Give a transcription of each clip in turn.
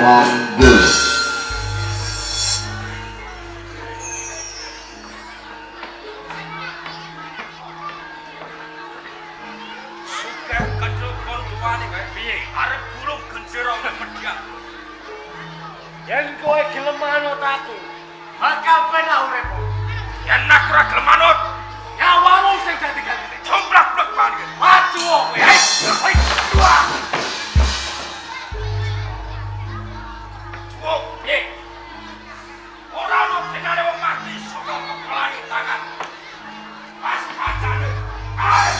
Manggul. Sugeng kandel konduane kae piye? Arep gulung gendera medhak. Yen kowe gelem manut aku, maka ben uripmu. Yen aku ora gelem manut, nyawamu sing dadi gantine. Jomblak-blak banget. Maju kowe. Hei, dua. Cukup, piye? Ora ono benane wong mati saka kepelangi tangan. Pas pacane. Ayo.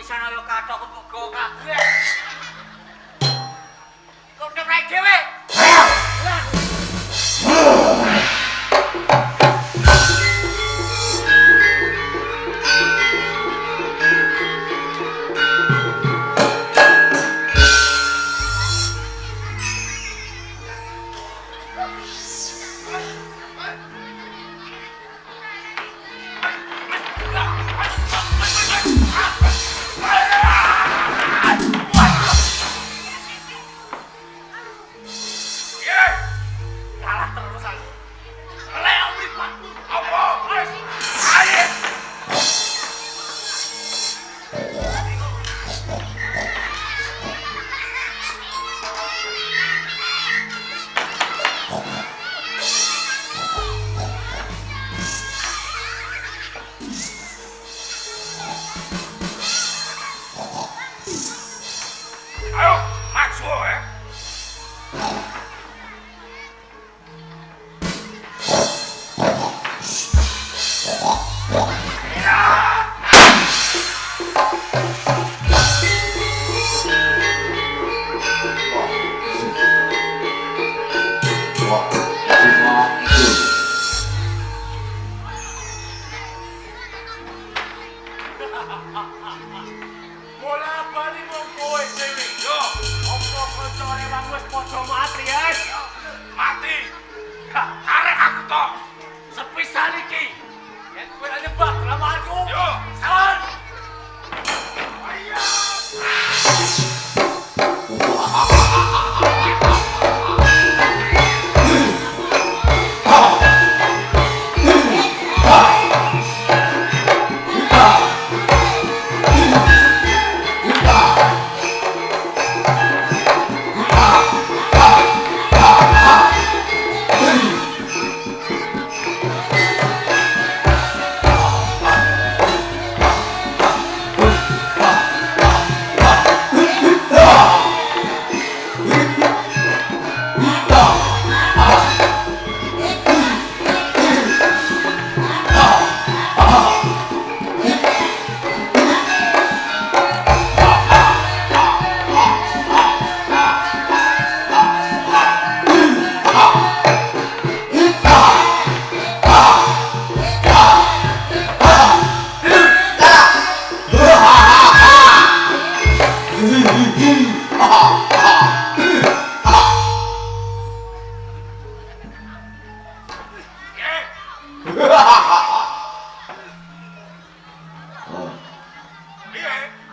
pisan ayo kathok kok kabeh. Kok ndek dhewe.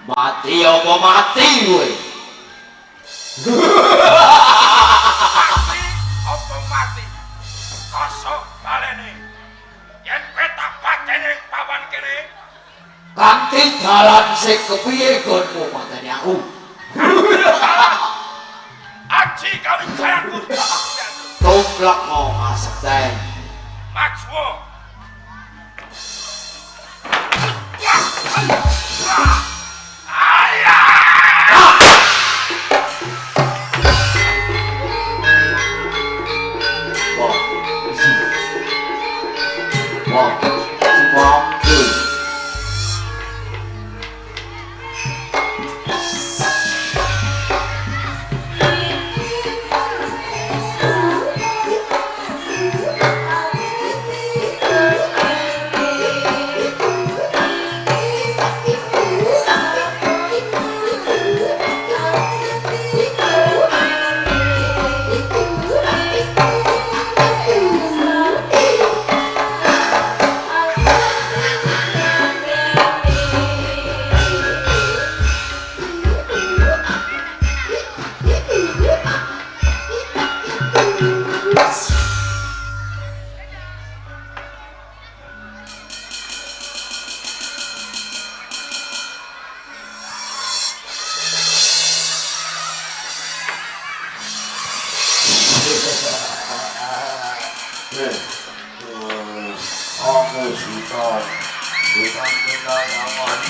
Mati apa mati kowe? Mati apa mati? Kosok balene. Yen petak patene pawan kene. Kanthi dalan sing kepiye gonmu mateni aku? Aji kawin jayanku. Toplak mau masak teh. Maxwo. Aku suka bukan kita yang bukan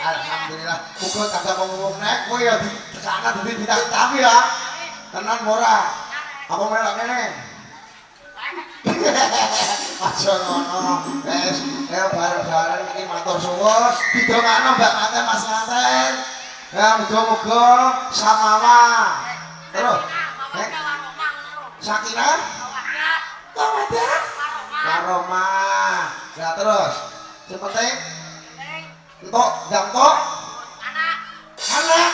Alhamdulillah. Muga kagak ngomong nek kowe ya disana dadi bintang tamu ya. Tenan ora? Apa melok kene? Aja ngono. Wes, ayo bareng-bareng iki matur suwun. Didongakno Mbak Manten Mas Manten. Ya muga-muga samawa. Terus. Sakinah? Kawadah? Karomah. Ya terus. Sing penting entuk, ndang entuk. Anak.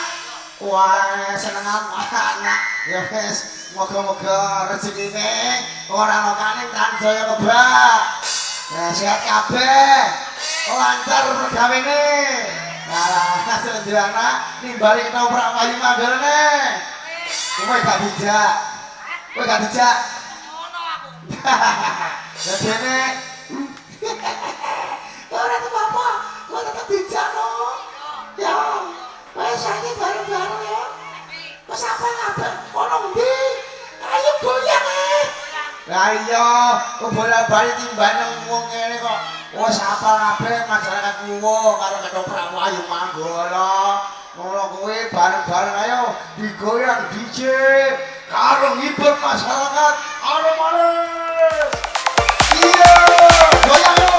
Wah, senengan anak. Ya wis, moga-moga rezekine ora lokane kan jaya kebak. Ya sehat kabeh. Lancar pergawene. Nah, hasil duwe anak nimbali ketoprak payu manggone. Kowe gak dijak. Kowe gak dijak. Ngono aku. Ya dene. Ora apa-apa. Kowe tetep dijak no. Ya. Wes saiki bareng-bareng ya. Wes apa kabeh? Ono ndi? Ayo goyang e. Lah iya, kok bola-bali timbang nang wong kene kok. Wes apa kabeh masyarakat kuwo karo ketoprak ayu manggala. Ngono kowe bareng-bareng ayo digoyang DJ karo ngibur masyarakat. Aro maneh. Iya, goyang yo.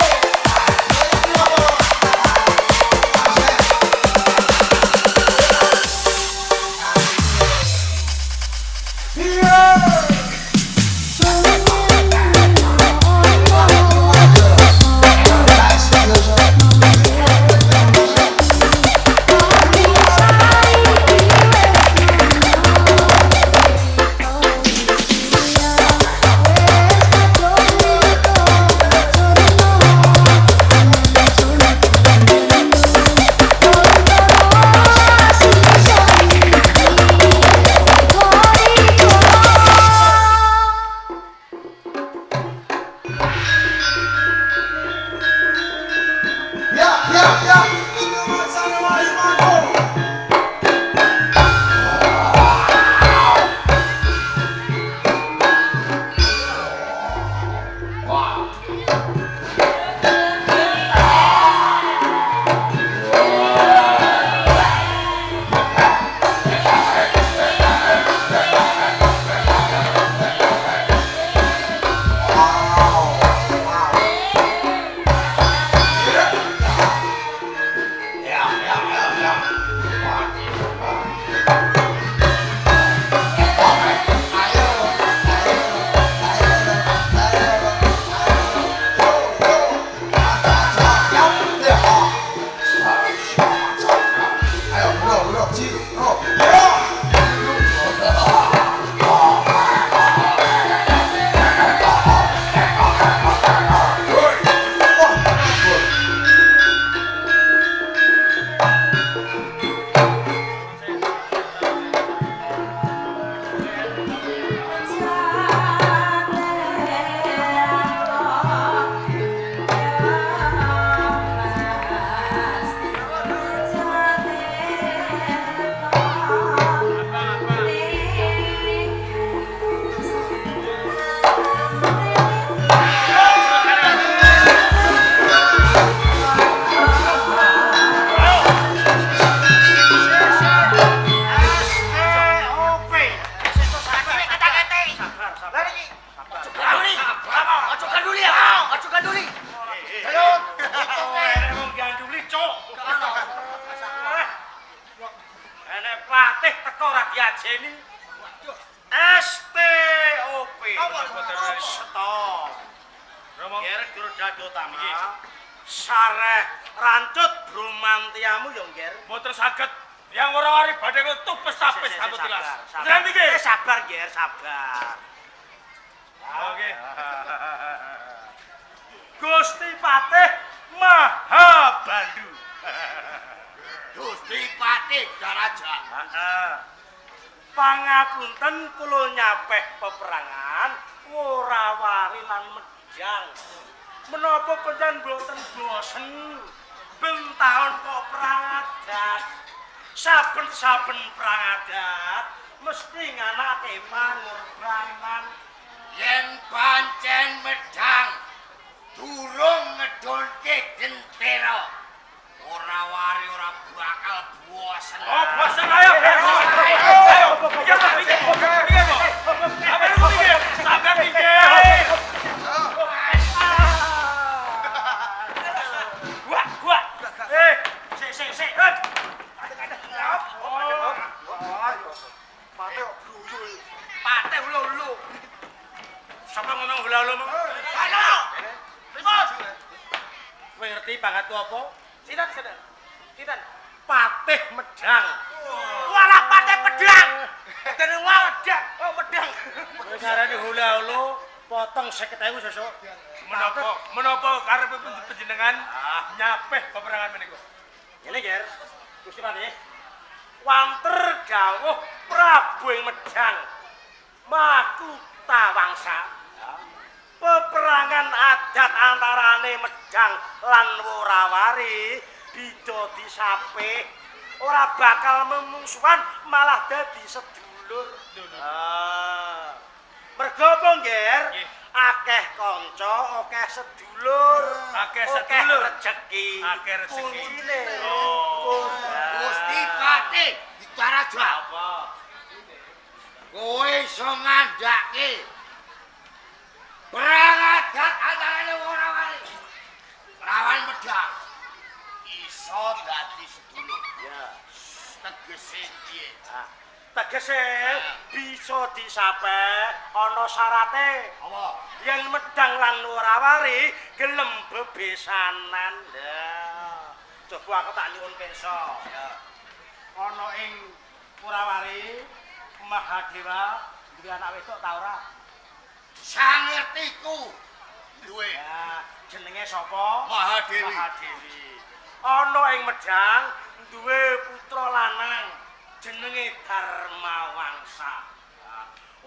Gusti Patih Maha Bandu. Gusti Patih Daraja. Pangapunten kula nyapeh peperangan ora wari lan medhang. Menapa panjenengan boten bosen bentaun kok perang adat. Saben-saben perang adat mesti nganake pangorbanan. Yen pancen medhang durung ngedolke gentera ora wari ora bakal bosen. Oh, bosen ayo. Ayo. Pikir kok. Apa itu pikir? Sampai pikir. Gua. Sik. Pate ulu. Sama ngomong ulu. Ayo. Ribut. Kowe ngerti pangkatku apa? Sinten? Patih Medang. Walah Patih Medang. Jeneng wedang. Oh, medang. Wis arane hula-hulu potong 50.000 sesuk. Menapa karepipun panjenengan nyapeh peperangan menika? Ngene, Ger. Gusti Patih. Wanter dawuh Prabu ing Medang. Makuta wangsa. Peperangan adat antarane Medang lan Worawari bida disapih ora bakal memungsuhan malah dadi sedulur. Mergo apa, Nger? Akeh kanca, akeh sedulur, akeh rejeki. Kuncine. Gusti Patih bicara apa? Kowe iso ngandhake perang adat antarane Worawari lawan Medang iso dadi sedulur. Ya, tegese piye? Tegese bisa disapeh ana syarate. Apa? Yen Medang lan Worawari gelem bebesanan. Coba aku tak nyuwun pirsa. Ya. Ana ing Worawari Mahadewa duwe anak wedok ta ora? Sangertiku duwe. Ya, jenenge sapa? Mahadewi. Ana ing Medang duwe putra lanang jenenge Darmawangsa.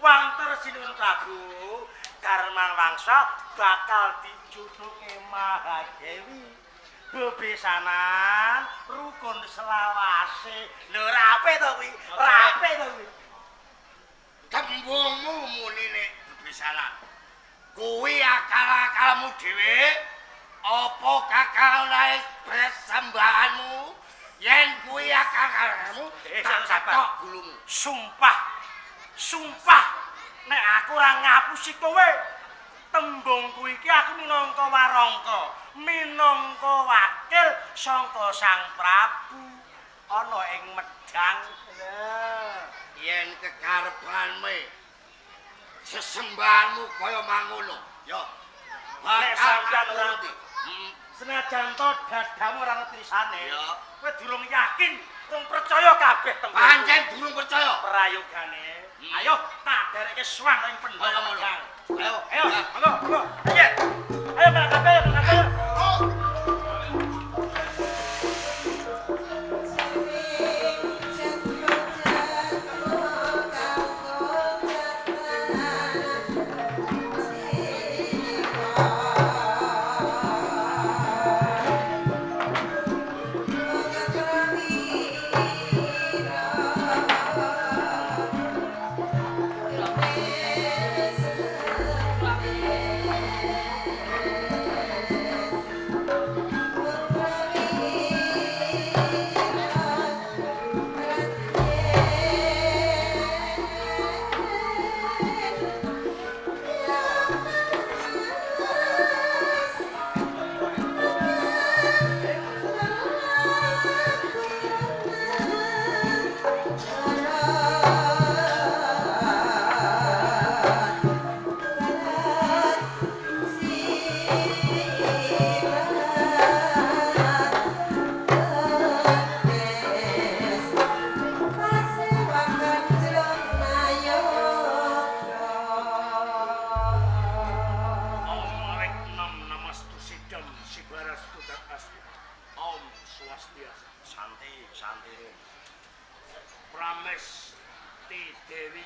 Wanter sinuwun Prabu, Darmawangsa bakal dijodohke Mahadewi. Bebesanan rukun selawase. Lho rape to kuwi? Rape to kuwi? Tembungmu muni nek bebesanan. Kuwi akal-akalmu dhewe apa kakalae persembahanmu? Yen kuwi akal-akalmu tak satok gulumu. Sumpah nek aku ora ngapusi kowe. Tembungku iki aku minangka warangka, minangka wakil saka Sang Prabu ana ing Medang. Yen kekarepanmu sesembahanmu kaya mangono, ya. Nek sampeyan ora senajan to dadamu ora ngetrisane, ya. kowe durung yakin, durung percaya kabeh tembung. Pancen durung percaya. Prayogane. Ayo tak dereke suwan ing pendhok Medang. Ayo, monggo. Ayo berangkat. Dewi.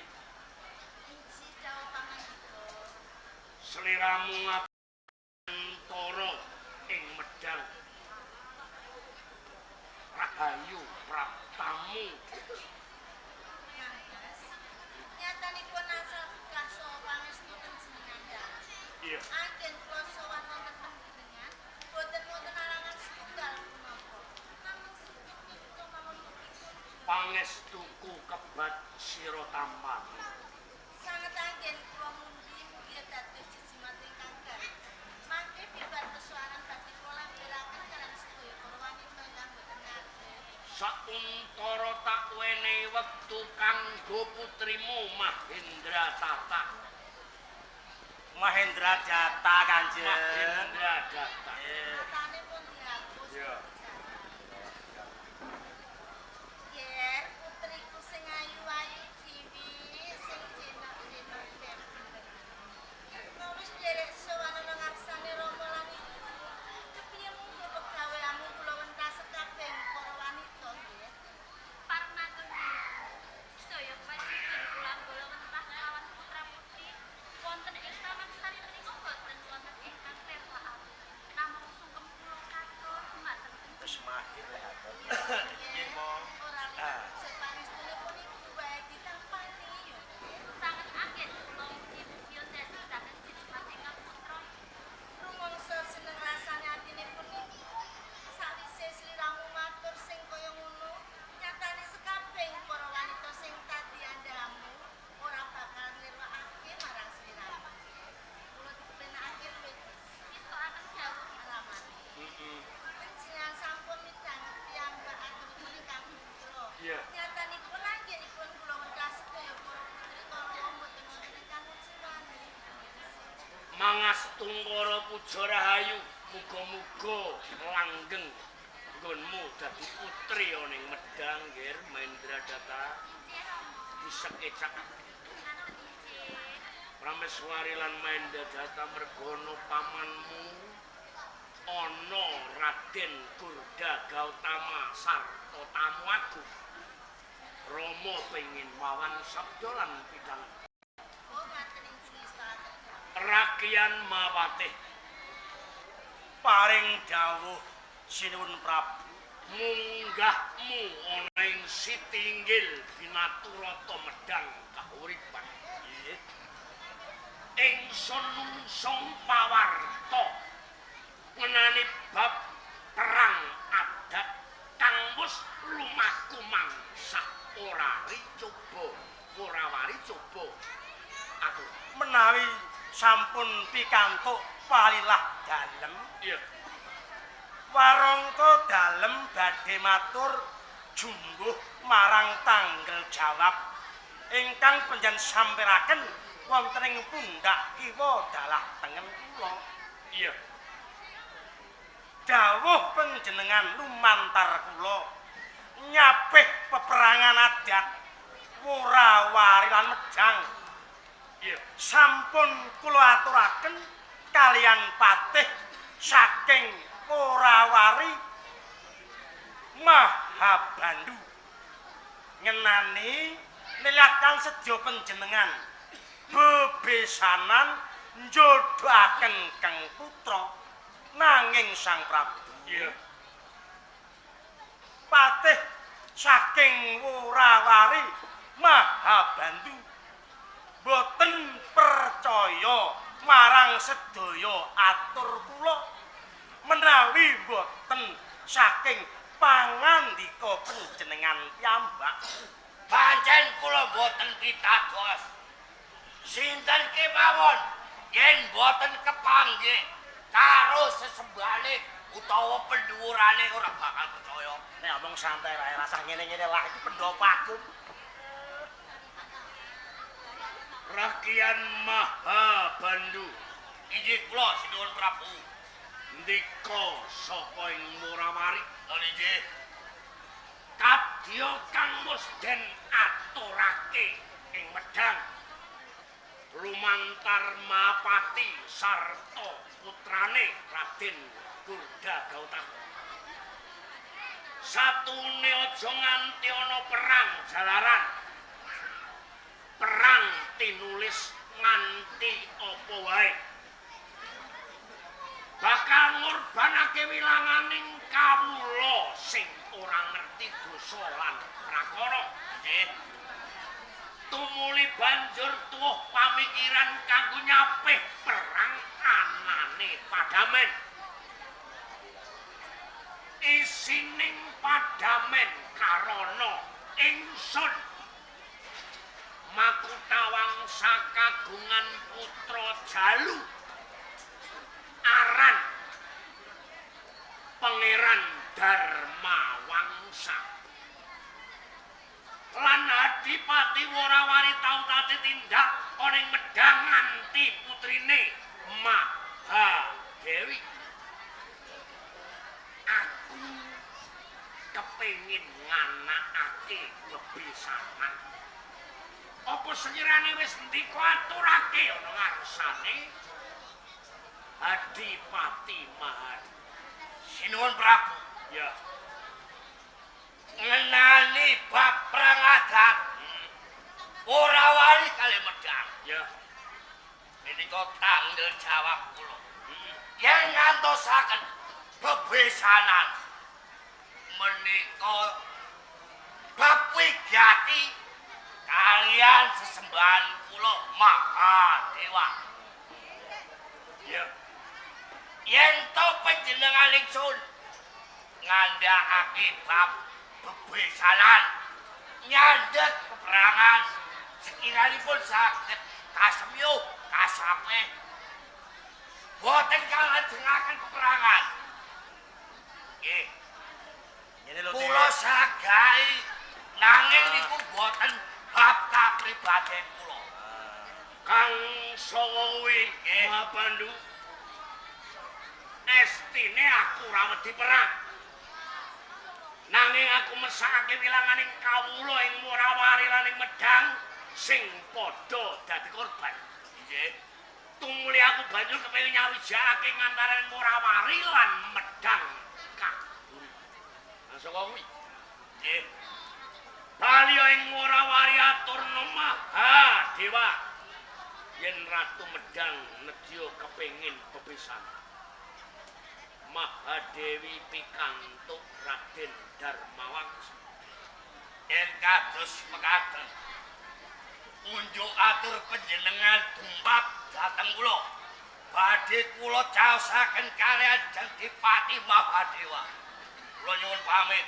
Seliramu ngapantara ing Medang. Rahayu praptamu. Nyatanipun asal kaso pangestu panjenengan. Iya. Anggen kula sowan wonten panjenengan, boten wonten alangan setunggal punapa. pangestuku kebat sira tampan. Sanget anggen kula mugi-mugi dados jejimating kangkar. Mangke bibar pesuaran badhe kula lampiraken kalian sedaya para wanita ingkang boten nate. Sauntara tak wenehi wektu kanggo putrimu Mahendra Tata. Mahendra Jata Kanjeng. Mahendra Data. Matane pun dihapus. Iya. Yer putriku sing ayu-ayu ciwi sing jenak-jenak ben. Wis derek sowan ana ngarsane Rama lan Ibu. Kepiye munggo pegaweanmu kula wentas kabeh para wanita nggih. Parmanten sedaya kewajiban kula bola mentah kelawan putra putri wonten ing taman sari menika boten wonten ingkang rewaan. Namung sungkem kula katur dumateng Wis mahir lek atur. Nggih, ora sepangestune puniku wae ditampani ya. sanget anggen kula mugi-mugi dadi saged jejimat ingkang putra. Rumangsa seneng rasane atine puniku. Sawise sliramu matur sing kaya ngono, nyatane sekabeh para wanita sing tadi andhamu ora bakal nirwakake marang sliramu. Kula dipenakake luwih Istokaken dawuh alamane. Panjenengan sampun midhanget piyambak aturipun ingkang kula. Iya. Nyatanipun anggenipun kula wentas sedaya para putri kala mboten wonten ingkang ngucapani. Mangastungkara puja rahayu, muga-muga langgeng nggonmu dadi putri ning medang nggih Mahendra Data. Disekecak ngaten injih. Prameswari lan Mahendra Data mergono pamanmu ana Raden Kurda Gautama sarta tamu agung. Rama pengin mawan sabda lan pidangan. Oh, ngaten injih Ustaz. Rakian Mapatih Paring dawuh sinuwun Prabu. munggahmu ana ing Sitinggil Binaturata medang kauripan. Nggih. Ingsun nungsung pawarta ngenani bab perang adat kang wis lumaku mangsa ora ricoba ora wari coba aku. Menawi sampun pikantuk palilah dalem, Iya. warangka dalem badhe matur jungguh marang tanggel jawab ingkang panjenengan sampiraken wonten ing pundhak kiwa dalah tengen kula. Iya. Dawuh panjenengan lumantar kula nyapih peperangan adat Worawari lan Medang. Iya. Sampun kula aturaken kalian patih saking Worawari Mahabandu ngenani nilyakan sedya panjenengan bebesanan njodohaken Kang Putra nanging Sang Prabu Iya. patih saking Worawari Mahabandu boten percaya marang sedaya atur kula menawi boten saking pangandika panjenengan piyambak. Pancen kula boten pitados. Sinten kemawon yen boten kepanggih karo sesembalik utawa pendhuwurane ora bakal percaya. Nek omong santai wae rasah ngene-ngene lah iki pendopakku. Rakian Mahabandu Inggih kula sinuwun Prabu. ndika saka ing Worawari Lan inggih kadya kang wis den aturake ing Medang lumantar Mapati sarta putrane Raden Kurda Gautama. Satune aja nganti ana perang jalaran. Perang tinulis nganti apa wae. Bakal ngorbanake wilanganing kawula sing ora ngerti dosa lan prakara. Nggih. Tumuli banjur tuwuh pamikiran kanggo nyapih perang anane Padamen. Isining Padamen karana ingsun Makutawangsa kagungan putra Jalu aran Pangeran Darmawangsa lan Adipati Worawari tau tati tindak ana ing Medang nganti putrine Mahadewi. Aku kepengin nganakake bebesanan. Apa sekirane wis ndika aturake ana ngarsane Adipati Mahadewi. Sinuwun Prabu. Ya. Ngenani bab perang adat. Worawari kali Medang. Ya. Menika tanggal jawab kula. Yen ngantosaken bebesanan menika bab wigati kalian sesembahan kula Mahadewa. Ya. Yen to panjenengan ingsun ngandhakake bab bebesanan nyandhet peperangan sekiranipun saged kasemyo kasapeh boten kalajengaken peperangan. Nggih. Kula sagahi nanging niku boten bab kapribaden kula. Kang Sawawi Maha Pandu estine aku ora wedi perang. Nanging aku mesakake wilanganing kawula ing Worawari lan ing Medang sing padha dadi korban. Nggih. Tumuli aku banjur kepengin nyawijakake ngantaraning Worawari lan Medang kabur. Saka kuwi. Nggih. Bali ing Worawari aturna Mahadewa yen Ratu Medang nedya kepengin bebesanan. Mahadewi pikantuk Raden Darmawangsa. Yen kados mekaten unjuk atur panjenengan tumbak dhateng kula. Badhe kula caosaken kalian Adipati Mahadewa. Kula nyuwun pamit.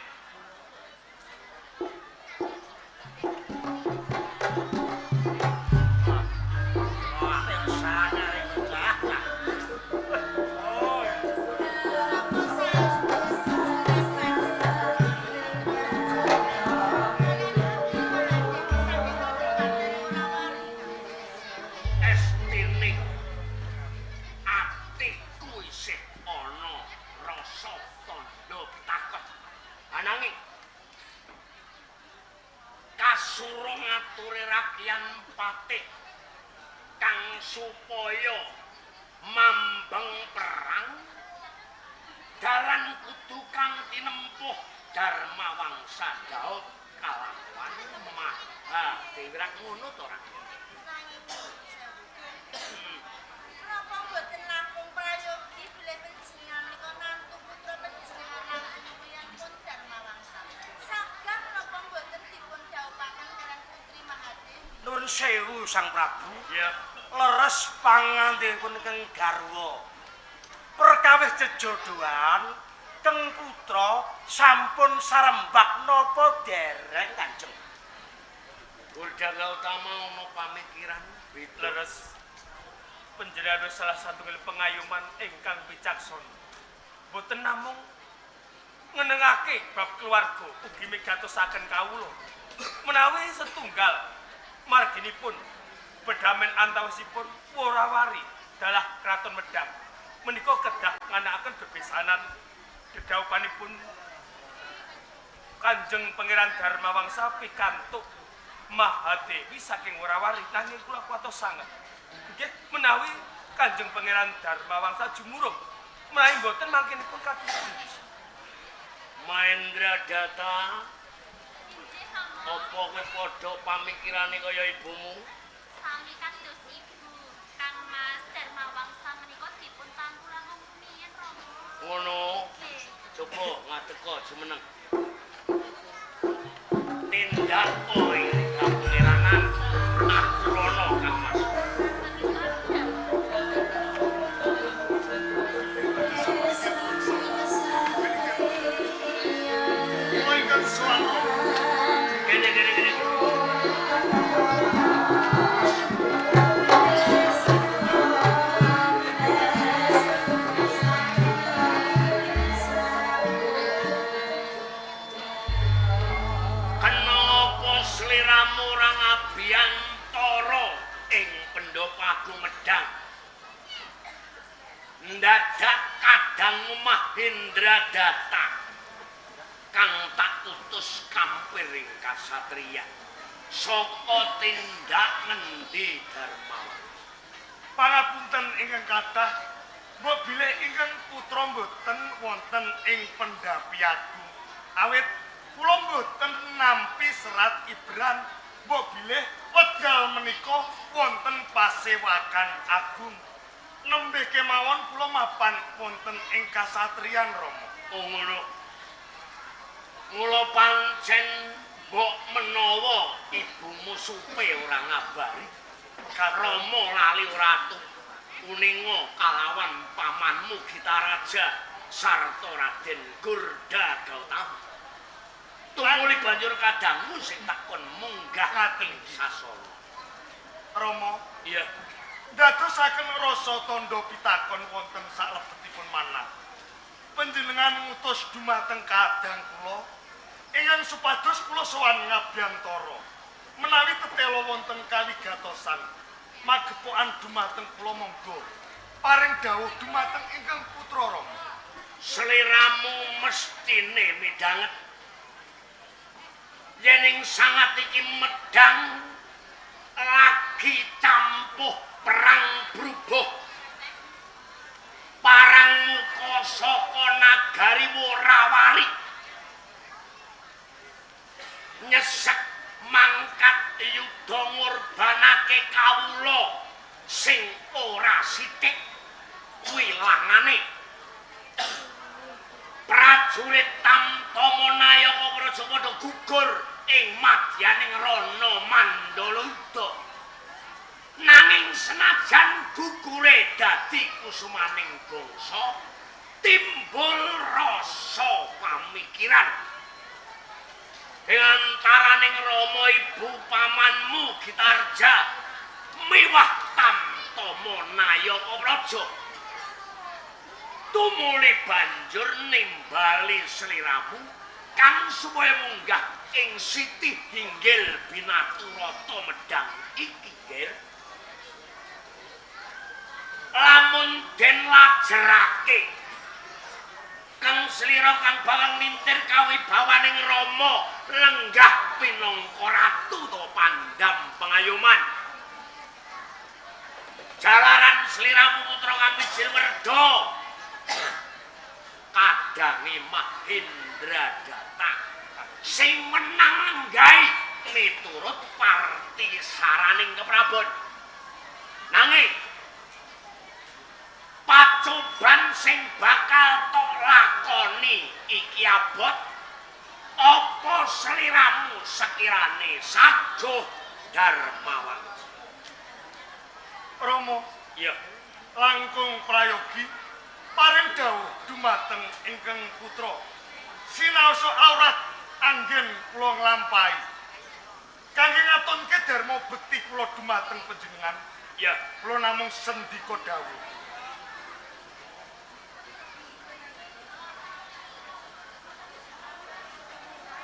Kasurung ature rakyan patih kang supaya mambeng perang dalan kudu kang tinempuh Darmawangsa Daud kalawan Mahadewi ngono to ra. Kenapa mboten langkung prayogi bilih panjenengan menika nantu putra panjenengan langkung pun Darmawangsa. Saged napa mboten dipun dhawuhaken kaliyan Putri Mahadewi? Nuwun sewu Sang Prabu. Ya. Leres pangandhipun Kang Garwa. Perkawis jejodohan Kang Putra sampun sarembak napa dereng Kanjeng? Buldaga utama ana pamikiran Leres panjenengan salah satunggal pengayuman ingkang bijaksana. Boten namung ngenengake bab keluarga ugi migatosaken kawula. Menawi setunggal marginipun bedamen antawisipun Worawari dalah Kraton Medang menika kedah nganakaken bebesanan dedaupanipun Kanjeng Pangeran Darmawangsa pikantuk Mahadewi saking Worawari nanging kula kuwatos sanget. Nggih menawi Kanjeng Pangeran Darmawangsa jumurung menawi boten mangkinipun kados pundi. Mahendra Data Inggih Rama. apa kowe padha pamikirane kaya ibumu? Sami kados ibu Kang Mas Darmawangsa menika dipun tanggulang rumiyin Rama. Ngono. Nggih. Coba ngadeka jumeneng. Tindak oi kapengerangan aku rono Kang Mas. Kene Pangabiyantara ing pendopo agung Medang. Ndadak kadang omah Hendradata kang tak utus kampiring kasatriyan saka tindak ngendi Darmawan. Pangapunten ingkang kathah, mbok bilih ingkang putra mboten wonten ing pendhapi agung. Awit kula mboten nampi serat Ibran, mbok bilih wekdal menika wonten pasewakan agung. Nembe kemawon kula mapan wonten ing kasatriyan Rama. Oh ngono. Mula pancen mbok menawa ibumu supe ora ngabari. Rama lali ratu uninga kalawan pamanmu Gitaraja sarta Raden Gurda Gautama. Tumuli banjur kadangmu sing takon munggah ing sasana. Rama, Iya. dadosaken rasa tandha pitakon wonten salebetipun manah. Panjenengan ngutus dumateng kadang kula ingkang supados kula sowan ngabiyantara. Menawi tetela wonten kawigatosan, magepokan dumateng kula monggo paring dawuh dumateng ingkang putra Rama. Sliramu mestine midhanget yen ing sangat iki Medang lagi campuh perang brubuh. Parang muka saka nagari Worawari nyesek mangkat yudha ngorbanake kawula sing ora sithik wilangane prajurit Tamtama Nayaka Praja padha gugur ing madyaning Rana Mandaludha. Nanging senajan gugure dadi kusumaning bangsa timbul rasa pamikiran ing antaraning Rama ibu pamanmu Gitarja miwah Tamtama Nayaka Praja. Tumuli banjur nimbali sliramu kang supaya munggah ing sitih hinggil Binaturata Medang iki, Ger. Lamun den lajerake kang slira kang bakal nintir kawibawaning Rama lenggah pinangka ratu to pandam pengayoman. Jalaran sliramu putra Kamijil Werda kadange Mahendradata sing menang nggahi miturut parti saraning keprabon. Nanging pacoban sing bakal tok lakoni iki abot apa sliramu sekirane saguh Darmawan. Rama, Ya, langkung prayogi paring dawuh dumateng ingkang putra. Sinaosa awrat anggen kula nglampahi. Kangge ngatonke darma bekti kula dumateng panjenengan, ya. kula namung sendika dawuh.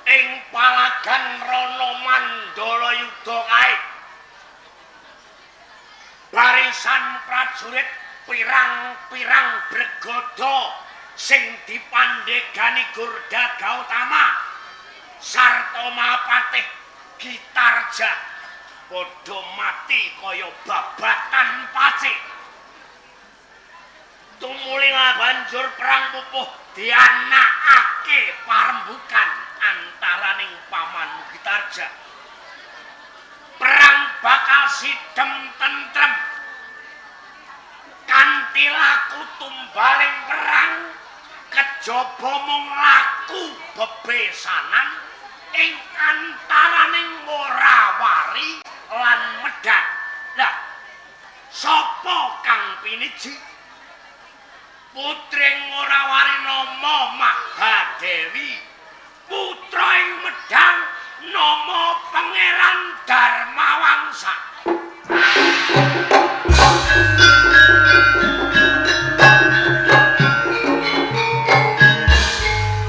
Ing palagan Rana Mandalayudha kae barisan prajurit pirang-pirang bergodo sing dipandhegani Gurda Gautama sarta Mahapatih Gitarja padha mati kaya babatan pacik. Tumuli banjur perang pupuh dianakake parembugan antaraning paman Gitarja. Perang bakal sidem tentrem kanthi laku tumbaling perang kejaba mung laku bebesanan ing antaraning Worawari lan Medang. Lah, sapa kang piniji? Putring Worawari nama Mahadewi, putra ing Medang nama Pangeran Darmawangsa.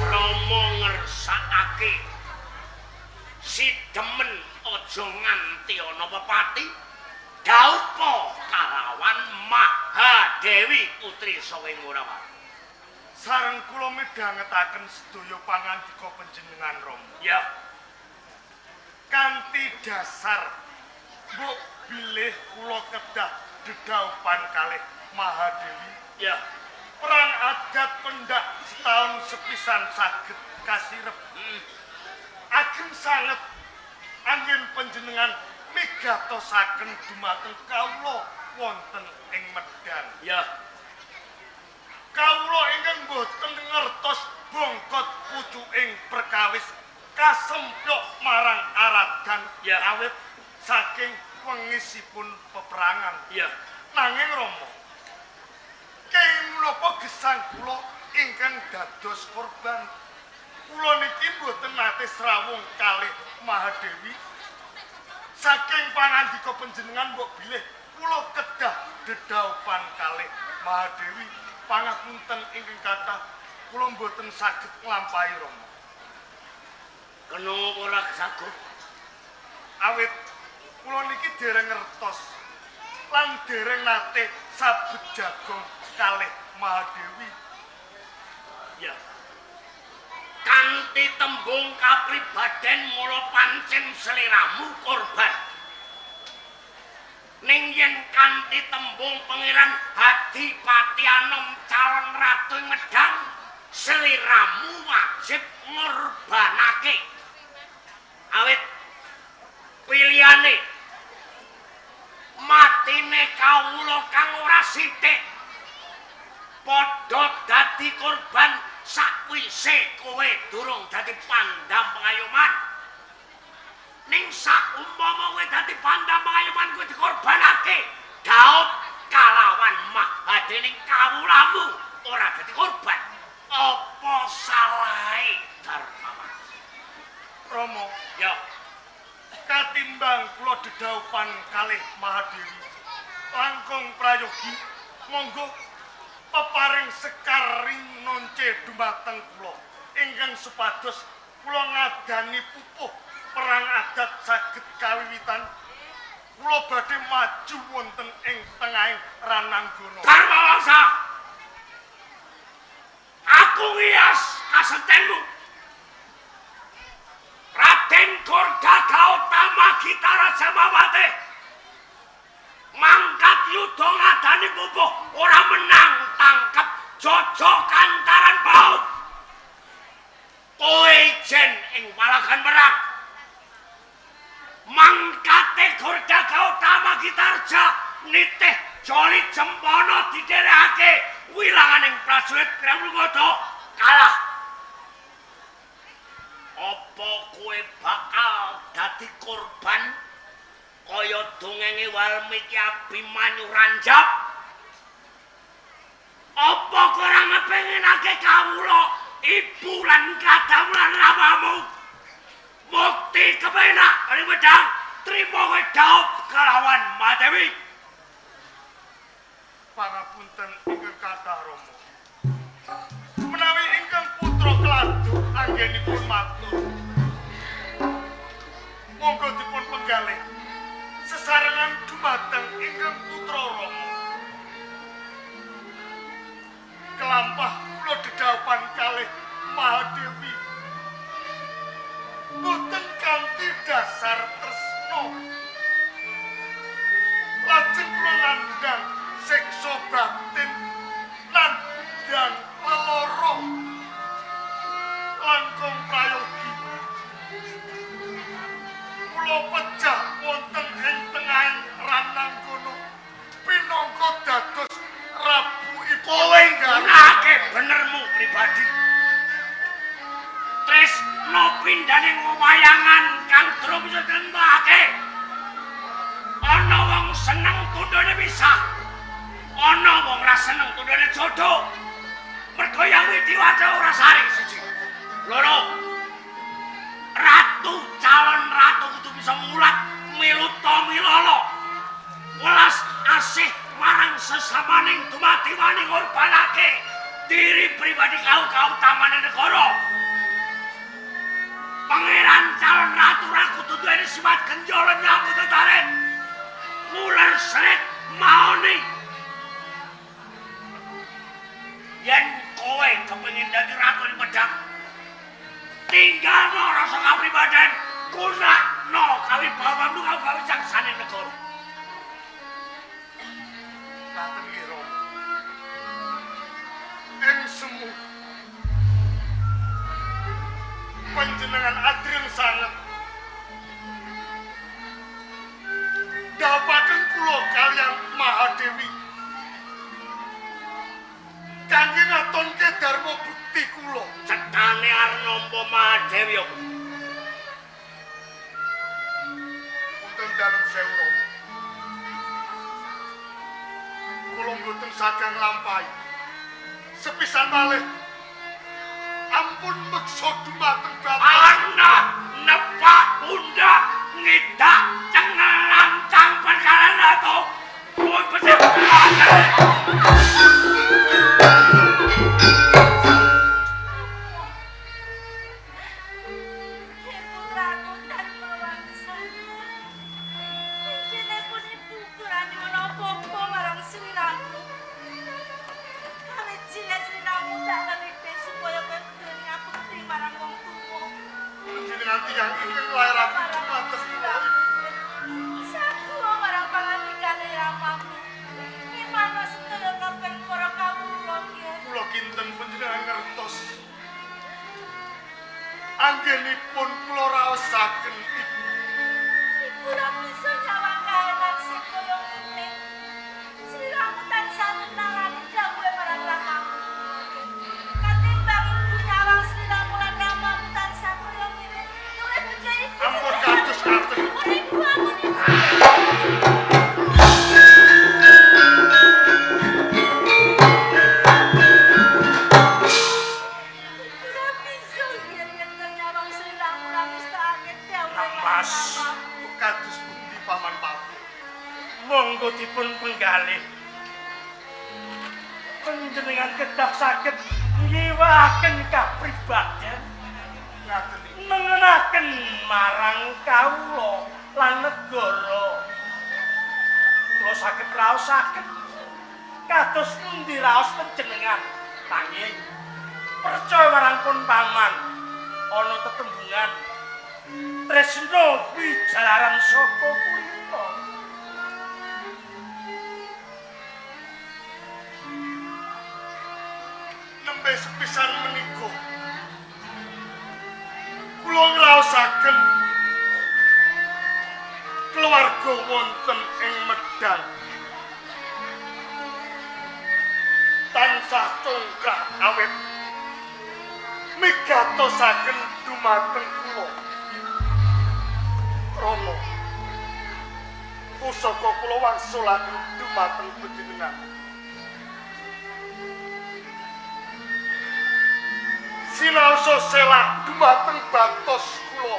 Rama ngersakake si demen aja nganti ana pepati Daupa kalawan Mahadewi putri sawing Morawali. Sareng kula midhangetaken sedaya pangandika panjenengan Rama. Ya, Kanthi dasar mbok bilih kula kedah dedaupan kalih Mahadewi. ya. Perang adat pendak setahun sepisan saged kasirep. Ageng sanget anggen panjenengan migatosaken dumateng kawula wonten ing Medan. Ya, Kawula ingkang boten ngertos bongkot pucuking perkawis kasempyok marang Aradan Ya. awit saking wengisipun peperangan. ya. Nanging Rama, kenging menapa gesang kula ingkang dados korban. Kula niki boten nate srawung kalih Mahadewi. Saking pangandika panjenengan mbok bilih kula kedah dedaupan kalih Mahadewi. Pangapunten ingkang kathah kula mboten saged nglampahi Rama. Kenapa ora sagup? Awit kula niki dereng ngertos lan dereng nate sabejagong kalih Mahadewi. Ya. Kanthi tembung kapribaden mula pancen sliramu korban. Ning yen kanthi tembung pangeran Hadipati Anom calon ratu Medang, sliramu wajib ngorbanake. Awit pilihane matine kawula kang ora sithik padha dadi korban sakwise kowe durung dadi pandam pengayoman. Ning saumpama kowe dadi pandam pengayoman kowe dikorbanake, Daud kalawan Mahadening kawulamu ora dadi korban. Apa salahe Darmawan? Rama, Ya, katimbang kula dedaupan kalih Mahadewi langkung prayogi monggo peparing sekaring nonce dumateng kula ingkang supados kula ngadani pupuh perang adat saged kawiwitan kula badhe maju wonten ing tengahing Rananggana. Darmawangsa, aku ngiyas kasentenmu. Raden Gordagautama Gitara Jamawati mangkat yudha ngadani pupuh ora menang tangkep jojok kantaran baut. Kowe ijen ing walagan perang. Mangkate Gordagautama Gitarja nitih joli jempono didherekake wilanganing prajurit Kramlugoda kalah. Apa kowe bakal dadi korban kaya dongenge Walmiki Abimanyu Ranjab? Apa kowe ora ngepenginake kawula ibu lan kadamlan ramamu? Mukti kepenak dari Medang trimo kowe Daud kalawan Mahadewi. Pangapunten ingkang kathah Rama. Menawi ingkang putra keladu anggenipun matur. Monggo dipun penggalih sesarengan dumateng ingkang putra Rama. Kelampah kula dedaupan kalih Mahadewi. Boten kanthi dasar tresna. Lajeng kula nandhang siksa batin nandhang lelara langkung prayogi. Kula pecah wonten ing tengahing Rananggana pinangka dados Rabu Ibu. Kowe nggunakake benermu pribadi. Tresna pindhaning wewayangan kang durung bisa ditentake. Ana wong seneng tundhone pisah. Ana wong ra seneng tundhone jodoh. Mergo yang widiwada ora sari siji. Loro. Ratu calon ratu kudu bisa mulat milut to milolo. Welas asih marang sesamaning dumadi wani ngorbanake diri pribadi kau-kau tamane negara. Pangeran calon ratu raku tutu ini simat genjolan nyamu tetarik. Mular seret maoni. Yen kowe kepengin dadi ratu di Medang. Tinggal no rasa kapribaden. Guna no kali bawammu kau gawe jaksane negara. Ngaten nggih Rama. Ing semu panjenengan adreng sanget. Dapaken kula kaliyan Mahadewi. Kangge ngatonke dharma bukti kula. Cetane arep nampa Mahadewi apa? Wonten dalem sewu Rama. Kula mboten saged nglampahi. Sepisan malih ampun meksa dumateng bapak. Anak nepak pundak ngidak cengelang cang perkara atau kowe becik. Putraku dan mawangsa. Mungkin aku dipukur anyuan apa-apa marang sliramu. Kali cilik sliramu tak lelite supaya kowe bedoni aku bukti marang wong tuwa. Panjenengan tiyang ingkang nglairaken dumateng kula. Saku marang pangandikane ramamu. Gimana sedaya kabeh para kawula ki. Kula kinten panjenengan ngertos. Anggenipun kula raosaken Ibu. Ibu ra bisa nyawang kaenan sing kaya ngene. Sliramu tansah nenangani dawuhe marang ramamu. Katimbang ibu nyawang sliramu lan ramamu tansah kaya ngene. Luwih becik ibu. Ampun kados ngaten. Ibu ampun ibu. Ora bisa yen nyawang sliramu ra mustake dawuhe marang Mas. ramamu. Kados pundi paman Paku. Monggo dipun penggalih. Panjenengan kedah saged ngiwahaken kapribaden Ngaten iki. mengenaken marang kawula lan negara. Kula saged raosaken kados pundi raos panjenengan. Nanging percaya marang pun paman ana tetembungan tresno kuwi jalaran saka kulita. Nembe sepisan menika kula ngraosaken keluarga wonten ing Medang tansah congkrah awet migatosaken dumateng kula. Rama pusaka kula wangsulaken dumateng panjenengan. Sinaosa selak dumateng bantos kula.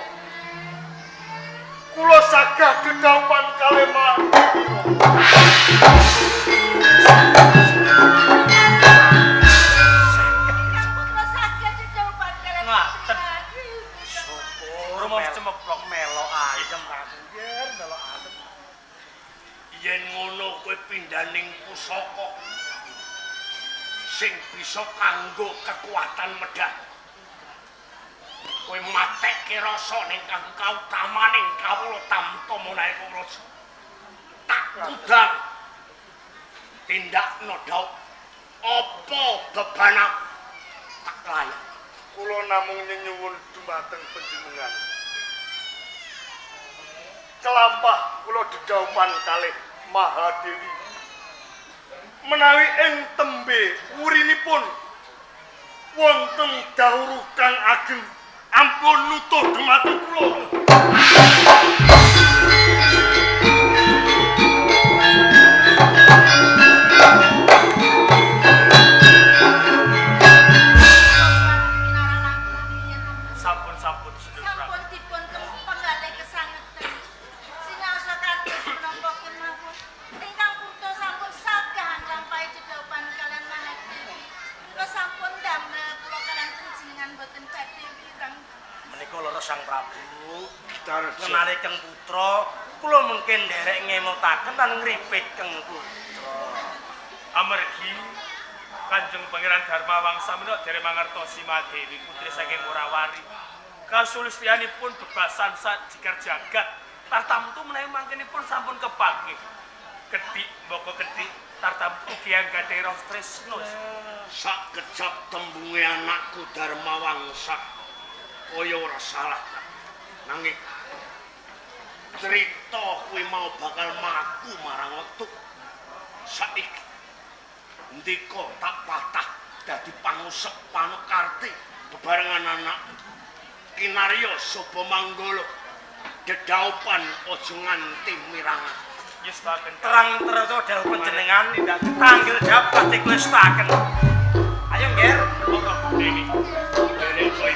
Kula saged dedaupan kaleman. Kang putra saged didhawuhan kalian. Ngaten. Aduh. Ora mesti cemeplok melok ayem raden yen melok ayem. Yen ngono kowe pindhaning pusaka sing bisa kanggo kekuatan medang. Kowe matekke rasa ning kanggo kautamaning kawula tamtama nae kumrojo. Tak kudang tindakno daud apa bebanak tak layak. Kula namung nyuwun dumateng panjenengan. Kelampah kula dedaupan kalih Mahadewi. Menawi ing tembe wurinipun wonten dawuh kang ageng ampun nutuh dumateng kula. Sampun sedulur Sampun Prabu. dipun penggalih kesangetan. Sinaosa kados menapa kemawon. Ingkang putra sampun sagah nglampahi dedaupan kalian Mahadewi. Kula sampun damel kula kalian panjenengan boten badhe wirang. Menika loro Sang Prabu kalih Kang Putra, kula mungkin nderek ngemutaken lan ngripit Kang Putra. Amargi Kanjeng Pangeran Dharma Wangsa menika dereng mangertosi Madewi putri saking Morawari. Kasulistianipun bebasan sajikar jagat. Tartamtu menawi mangkenipun sampun kepanggih. Kedhik mboko kedhik tartamtu kiyang gadhah roh tresna. Sak kecap tembunge anakku Dharma Wangsa kaya ora salah. Nanging cerita kuwi mau bakal maku marang wektu. Saiki ndika tak patah dadi pangusep Panokarti bebarengan anak Kinarya Soba Manggala. Dedaupan aja nganti mirangan. Yestaken Terang-terang dawuh panjenengan tanggel jawab badhe klestaken. Ayo nggih. Ora ini. Derek kowe